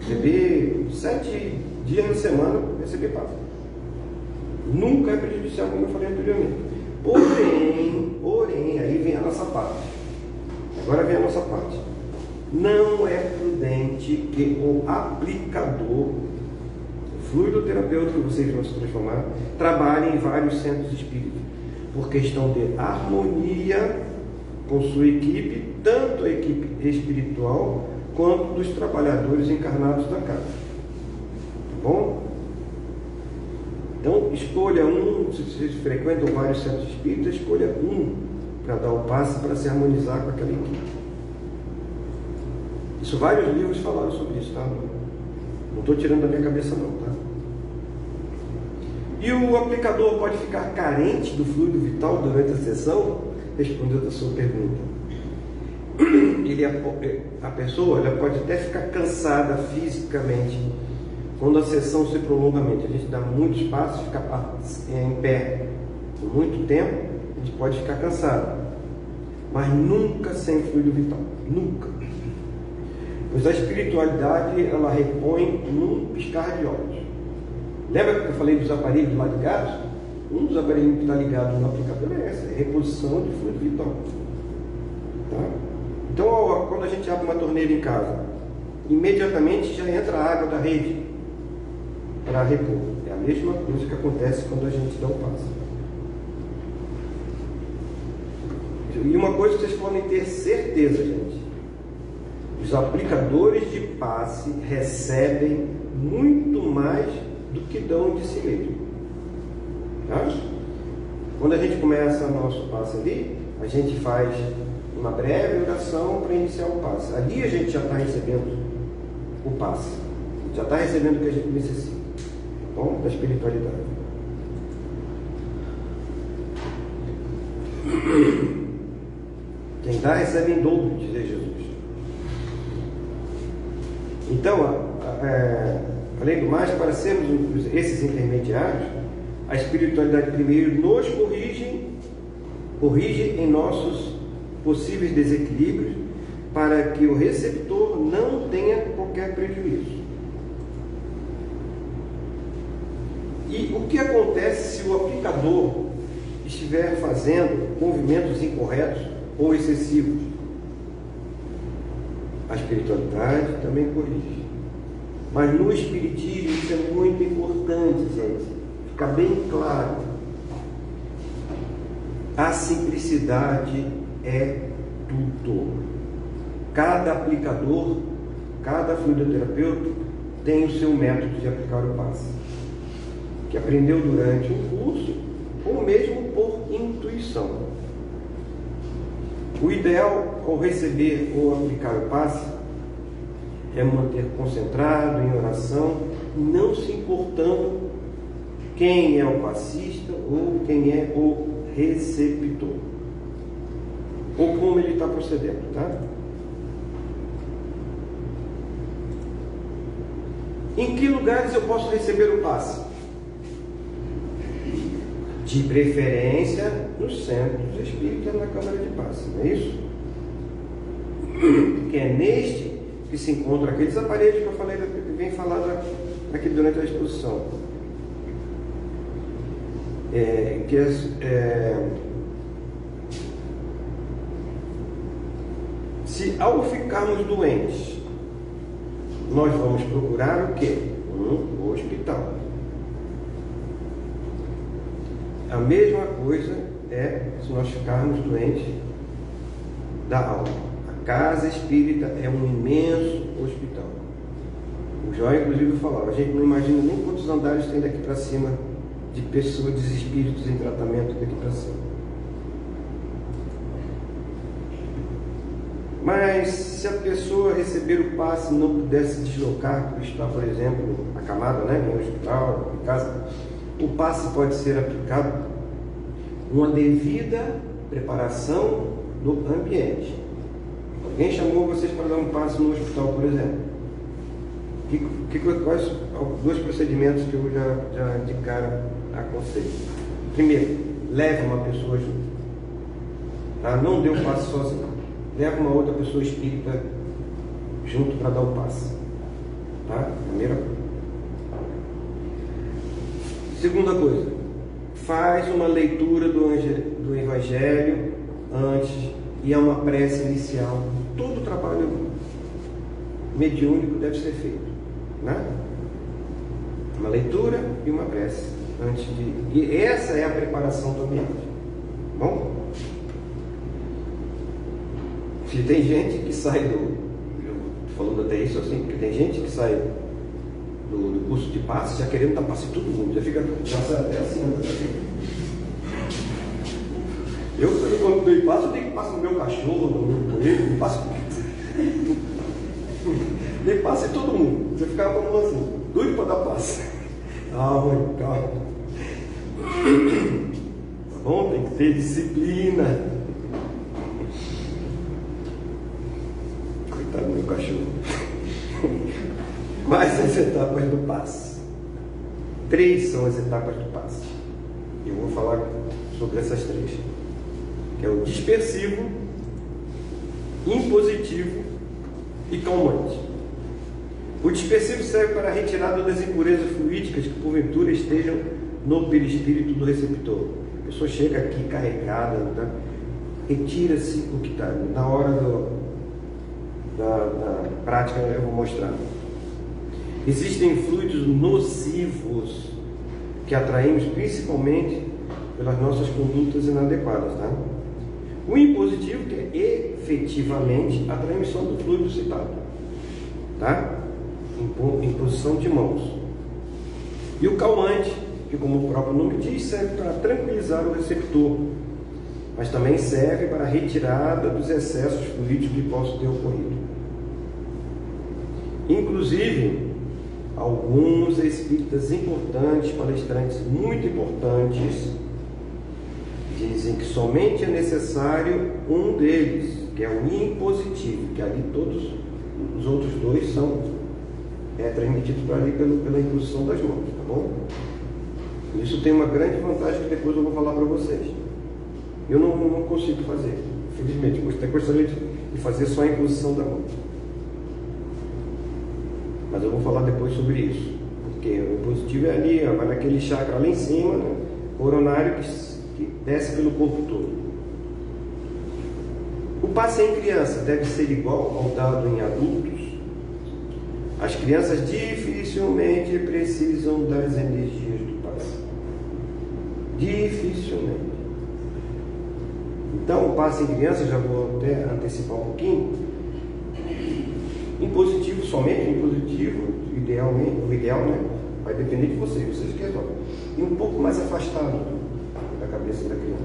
receber 7 dias na semana, receber passe. Nunca é prejudicial, como eu falei anteriormente. Porém, aí vem a nossa parte. Agora vem a nossa parte. Não é prudente que o aplicador, o fluidoterapeuta que vocês vão se transformar, trabalhe em vários centros espíritas, por questão de harmonia com sua equipe, tanto a equipe espiritual quanto dos trabalhadores encarnados da casa. Tá bom? Então, escolha um, se vocês frequentam vários centros espíritas, escolha um para dar o passe, para se harmonizar com aquela equipe. Isso, vários livros falaram sobre isso, tá? Não estou tirando da minha cabeça não, tá? E o aplicador pode ficar carente do fluido vital durante a sessão? Respondendo a sua pergunta. A pessoa ela pode até ficar cansada fisicamente quando a sessão se prolonga muito. A gente dá muito espaço, fica em pé por muito tempo, a gente pode ficar cansado. Mas nunca sem fluido vital. Nunca. Pois a espiritualidade, ela repõe num piscar de olhos. Lembra que eu falei dos aparelhos lá ligados? Um dos aparelhos que está ligado no aplicador é essa, é reposição de fluido vital. Tá? Então, quando a gente abre uma torneira em casa, imediatamente já entra a água da rede para repor. É a mesma coisa que acontece quando a gente dá o passe. E uma coisa que vocês podem ter certeza, gente: os aplicadores de passe recebem muito mais do que dão de si mesmo. Tá? Quando a gente começa o nosso passe ali, a gente faz uma breve oração para iniciar o passe. Ali a gente já está recebendo o passe, já está recebendo o que a gente necessita, tá bom? Da espiritualidade. Quem dá recebe em dobro, diz Jesus. Então, além do mais, para sermos esses intermediários, a espiritualidade primeiro nos corrige em nossos possíveis desequilíbrios, para que o receptor não tenha qualquer prejuízo. E o que acontece se o aplicador estiver fazendo movimentos incorretos ou excessivos? A espiritualidade também corrige. Mas no espiritismo isso é muito importante, gente. Fica bem claro. A simplicidade é tudo. Cada aplicador, cada fluidoterapeuta tem o seu método de aplicar o passe, que aprendeu durante um curso ou mesmo por intuição. O ideal ao receber ou aplicar o passe é manter concentrado em oração, não se importando quem é o passista ou quem é o receptor, ou como ele está procedendo, tá? Em que lugares eu posso receber o passe? De preferência nos centros espíritas, na Câmara de Passe, não é isso? Que é neste que se encontram aqueles aparelhos que eu falei, que vem falado aqui durante a exposição. Se ao ficarmos doentes, nós vamos procurar o quê? Um hospital. A mesma coisa é se nós ficarmos doentes da alma. A casa espírita é um imenso hospital. O Jó, inclusive, falava: a gente não imagina nem quantos andares tem daqui para cima de pessoas, de espíritos em tratamento daqui para cima. Mas se a pessoa receber o passe e não pudesse se deslocar para estar, por exemplo, acamada, né, em um hospital, em casa, o passe pode ser aplicado com uma devida preparação do ambiente. Alguém chamou vocês para dar um passe no hospital, por exemplo. Quais dois procedimentos que eu já de cara aconselho. Primeiro, leve uma pessoa junto. Tá? Não dê o passe sozinho. Leve uma outra pessoa espírita junto para dar o passe. Tá? Primeira coisa. Segunda coisa, faz uma leitura do Evangelho antes e é uma prece inicial. Todo trabalho mediúnico deve ser feito, né? Uma leitura e uma prece antes de. E essa é a preparação do ambiente. Bom? Se tem gente que sai do. Eu tô falando até isso assim, porque tem gente que sai do curso de passe já querendo dar passe em todo mundo, já sai até assim, Eu quando dei passe, eu tenho que passar no meu cachorro, no meu coelho, me passo. Dei passe em todo mundo. Você ficava como assim, doido para dar passe. Calma. Tá bom? Tem que ter disciplina. Coitado do meu cachorro. Quais são as etapas do passe? 3 são as etapas do passe. Eu vou falar sobre essas 3. Que é o dispersivo, impositivo e calmante. O dispersivo serve para a retirada das impurezas fluídicas que porventura estejam no perispírito do receptor. A pessoa chega aqui carregada, tá? Retira-se o que está. Na hora da prática eu vou mostrar. Existem fluidos nocivos que atraímos principalmente pelas nossas condutas inadequadas, tá? O impositivo, que é efetivamente a transmissão do fluido citado, tá? Imposição de mãos. E o calmante, que como o próprio nome diz, serve para tranquilizar o receptor, mas também serve para a retirada dos excessos fluídicos que possam ter ocorrido. Inclusive, alguns espíritas importantes, palestrantes muito importantes, dizem que somente é necessário um deles, que é o impositivo, que ali todos os outros 2 são transmitidos para ali pela imposição das mãos, tá bom? Isso tem uma grande vantagem que depois eu vou falar para vocês. Eu não consigo fazer, infelizmente, eu até gostaria de fazer só a imposição da mão. Mas eu vou falar depois sobre isso, porque o impositivo é ali, vai naquele chakra lá em cima, né? Coronário que desce pelo corpo todo. O passe em criança deve ser igual ao dado em adultos. As crianças dificilmente precisam das energias do passe. Dificilmente. Então, o passe em criança, já vou até antecipar um pouquinho. Impositivo, somente impositivo, o ideal, né? Vai depender de vocês que resolvem. E um pouco mais afastado da cabeça da criança.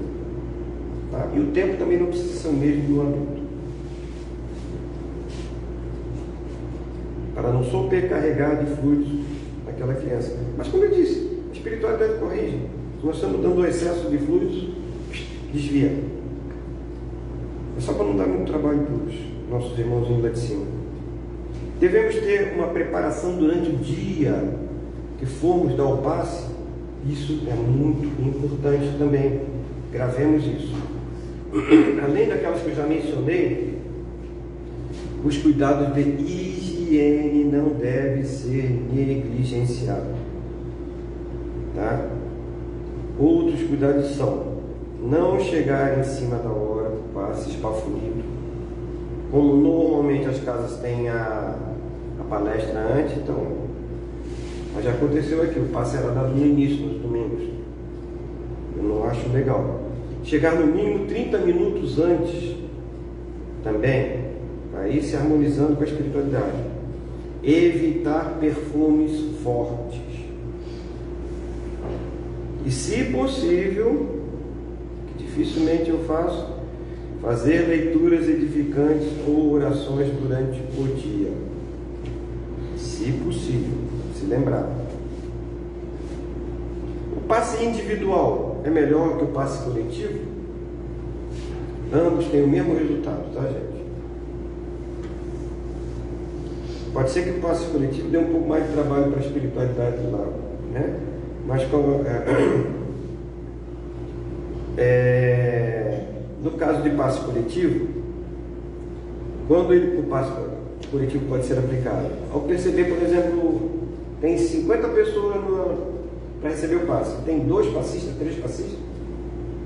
Tá? E o tempo também não precisa ser o mesmo do adulto. Para não sobrecarregar de fluidos naquela criança. Mas como eu disse, a espiritualidade corrige. Se nós estamos dando excesso de fluidos, desvia. É só para não dar muito trabalho para os nossos irmãozinhos lá de cima. Devemos ter uma preparação durante o dia que formos dar o passe. Isso é muito importante também. Gravemos isso. Além daquelas que eu já mencionei, os cuidados de higiene não devem ser negligenciados. Tá? Outros cuidados são não chegar em cima da hora do passe espafunido. Como normalmente as casas têm a palestra antes, então, mas já aconteceu aqui, o passe era dado no início, nos domingos. Eu não acho legal. Chegar no mínimo 30 minutos antes também, para ir se harmonizando com a espiritualidade. Evitar perfumes fortes. E se possível, que dificilmente eu faço, fazer leituras edificantes ou orações durante o dia. Se possível, se lembrar. O passe individual é melhor que o passe coletivo? Ambos têm o mesmo resultado, tá, gente? Pode ser que o passe coletivo dê um pouco mais de trabalho para a espiritualidade lá, né? Mas no caso de passe coletivo, quando o passe coletivo pode ser aplicado? Ao perceber, por exemplo, tem 50 pessoas para receber o passe, tem 2 passistas, 3 passistas,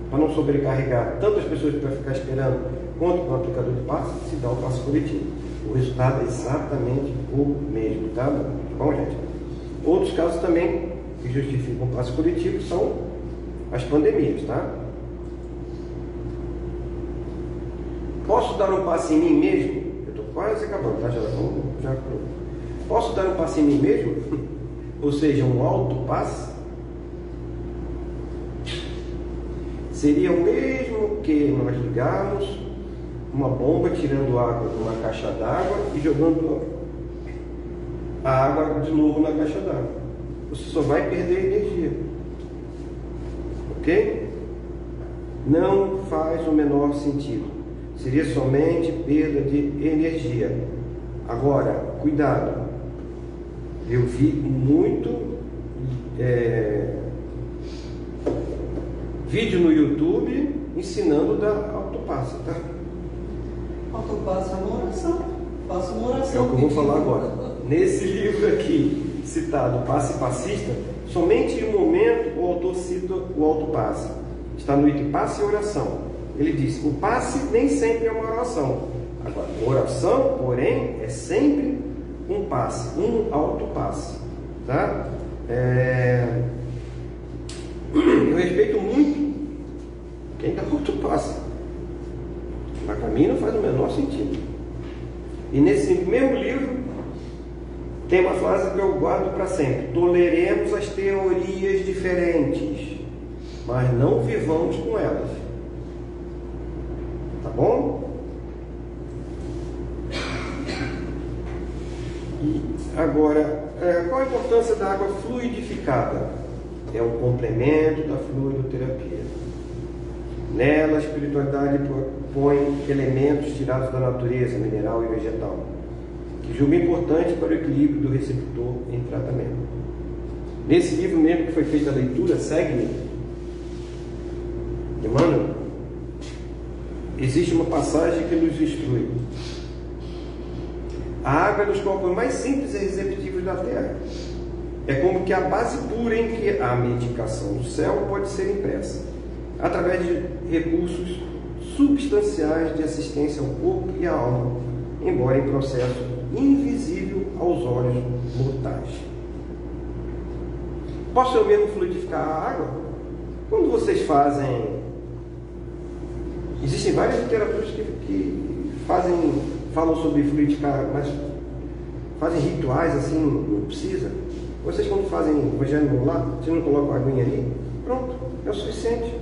para não sobrecarregar tantas pessoas para ficar esperando quanto com o aplicador de passe, se dá o passe coletivo. O resultado é exatamente o mesmo, tá bom, gente? Outros casos também que justificam o passe coletivo são as pandemias, tá? Posso dar um passe em mim mesmo? Eu estou quase acabando, tá? Já. Posso dar um passe em mim mesmo? Ou seja, um autopasse? Seria o mesmo que nós ligarmos uma bomba tirando água de uma caixa d'água e jogando a água de novo na caixa d'água. Você só vai perder energia. Ok? Não faz o menor sentido. Seria somente perda de energia. Agora, cuidado. Eu vi muito vídeo no YouTube ensinando da autopasse, tá? Autopasse é uma oração. Faça uma oração. É o que eu vou falar agora. Nesse livro aqui, citado Passe Passista, somente em um momento o autor cita o autopasse. Está no item passe e oração. Ele diz, o passe nem sempre é uma oração. Agora, oração, porém, é sempre um passe, um autopasse. Tá? Eu respeito muito quem dá autopasse. Mas para mim não faz o menor sentido. E nesse mesmo livro tem uma frase que eu guardo para sempre: toleremos as teorias diferentes, mas não vivamos com elas. Tá bom? E agora, qual a importância da água fluidificada? É um complemento da fluidoterapia. Nela, a espiritualidade põe elementos tirados da natureza, mineral e vegetal, que julga importante para o equilíbrio do receptor em tratamento. Nesse livro mesmo que foi feita a leitura, segue-me, Emmanuel, existe uma passagem que nos instrui. A água é dos corpos mais simples e receptivos da Terra. É como que a base pura em que a medicação do céu pode ser impressa, através de recursos substanciais de assistência ao corpo e à alma, embora em processo invisível aos olhos mortais. Posso eu mesmo fluidificar a água? Quando vocês fazem... Existem várias literaturas que falam sobre fluidificar, mas fazem rituais assim, não precisa. Vocês quando fazem o evangelho lá, vocês não colocam a aguinha ali? Pronto, é o suficiente.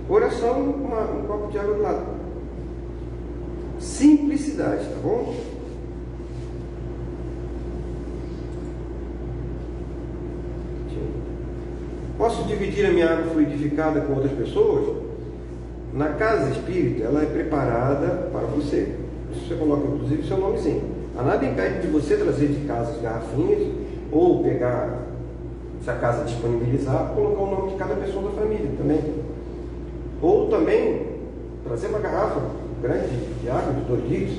Oração, um copo de água do lado. Simplicidade, tá bom? Posso dividir a minha água fluidificada com outras pessoas? Na casa espírita, ela é preparada para você. Você coloca, inclusive, o seu nomezinho. Há nada impede de você trazer de casa as garrafinhas, ou pegar, se a casa disponibilizar, colocar o nome de cada pessoa da família também. Ou também trazer uma garrafa grande de água, de 2 litros,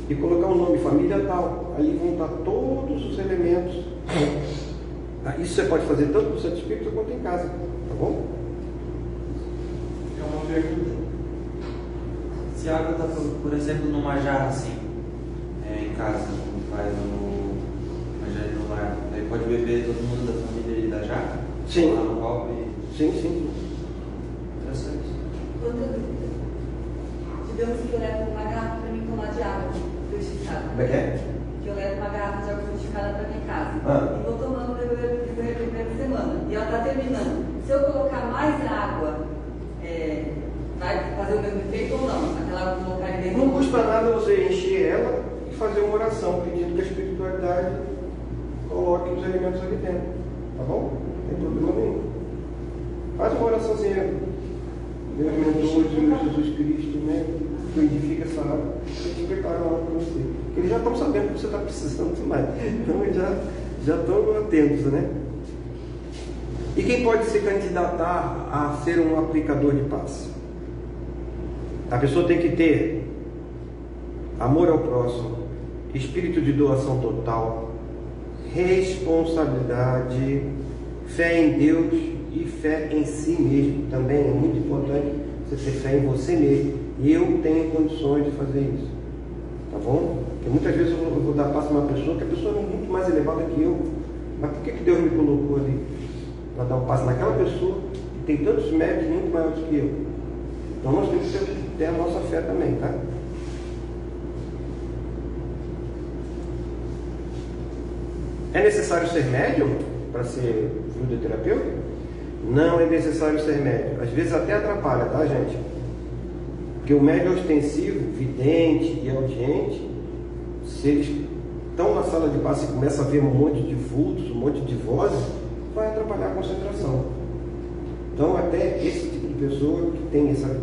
e colocar o nome família tal. Ali vão estar todos os elementos. Isso você pode fazer tanto no centro espírita quanto em casa, tá bom? É uma pergunta. Se a água está, por exemplo, numa jarra assim, em casa, como faz uma jarra no lar, aí pode beber todo mundo da família e da jarra? Sim. Lá no copo e... Sim. Interessante. Outra dúvida. Digamos que eu levo uma garrafa para mim tomar de água fluidificada. Como é que é? Que eu levo uma garrafa de água fluidificada para minha casa. Ah. E vou tomando decorrer da primeira semana. E ela está terminando. Se eu colocar mais água, vai fazer o mesmo efeito ou não? Aquela água que eu colocar ali dentro. Não custa nada você encher ela e fazer uma oração, pedindo que a espiritualidade coloque os elementos ali dentro. Tá bom? Não tem problema nenhum. Faz uma oraçãozinha. Deus mentor, Senhor Jesus Cristo, né? Fluidifica essa água. Eles preparam a água para você. Porque eles já estão sabendo que você está precisando mais. Então eles já estão atentos, né? E quem pode se candidatar a ser um aplicador de paz? A pessoa tem que ter amor ao próximo, espírito de doação total, responsabilidade, fé em Deus e fé em si mesmo. Também é muito importante você ter fé em você mesmo. E eu tenho condições de fazer isso. Tá bom? Porque muitas vezes eu vou dar passo a uma pessoa que a pessoa é muito mais elevada que eu. Mas por que Deus me colocou ali? Para dar um passo naquela pessoa que tem tantos méritos muito maiores que eu. Então nós temos que ter a nossa fé também, tá? É necessário ser médium para ser fluidoterapeuta? Não é necessário ser médium. Às vezes até atrapalha, tá, gente? Porque o médium ostensivo, vidente e audiente, se eles estão na sala de passe e começam a ver um monte de vultos, um monte de vozes, vai atrapalhar a concentração. Então até esse tipo de pessoa que tem essa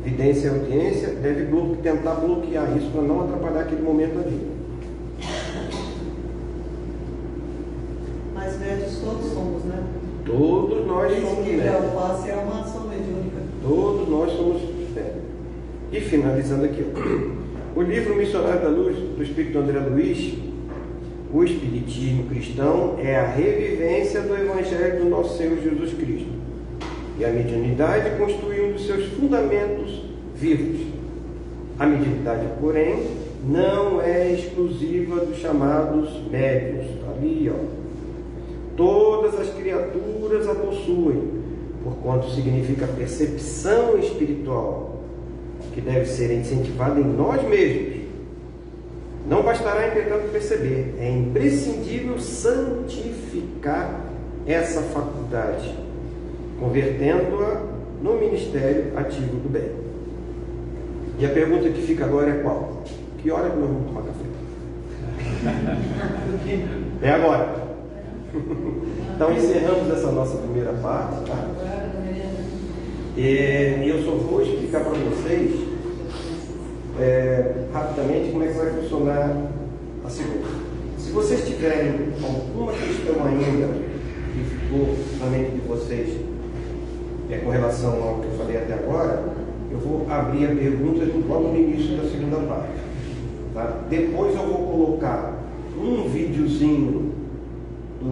vidência e audiência deve tentar bloquear isso para não atrapalhar aquele momento ali. Mas médios todos somos, né? Todos nós somos médios. médios. O passe é uma ação mediúnica. Todos nós somos médios. E finalizando aqui, ó. O livro Missionário da Luz, do Espírito André Luiz, o Espiritismo Cristão é a revivência do Evangelho do nosso Senhor Jesus Cristo. E a mediunidade constitui um dos seus fundamentos vivos. A mediunidade, porém, não é exclusiva dos chamados médiuns. Está ali, ó. Todas as criaturas a possuem, porquanto significa percepção espiritual, que deve ser incentivada em nós mesmos. Não bastará, entretanto, perceber. É imprescindível santificar essa faculdade, convertendo-a no ministério ativo do bem. E a pergunta que fica agora é qual? Que hora que nós vamos tomar café? É agora. Então encerramos essa nossa primeira parte, tá? E eu só vou explicar para vocês rapidamente como é que vai funcionar a segunda. Se vocês tiverem alguma questão ainda que ficou na mente de vocês com relação ao que eu falei até agora, eu vou abrir a pergunta logo no início da segunda parte, tá? Depois eu vou colocar um videozinho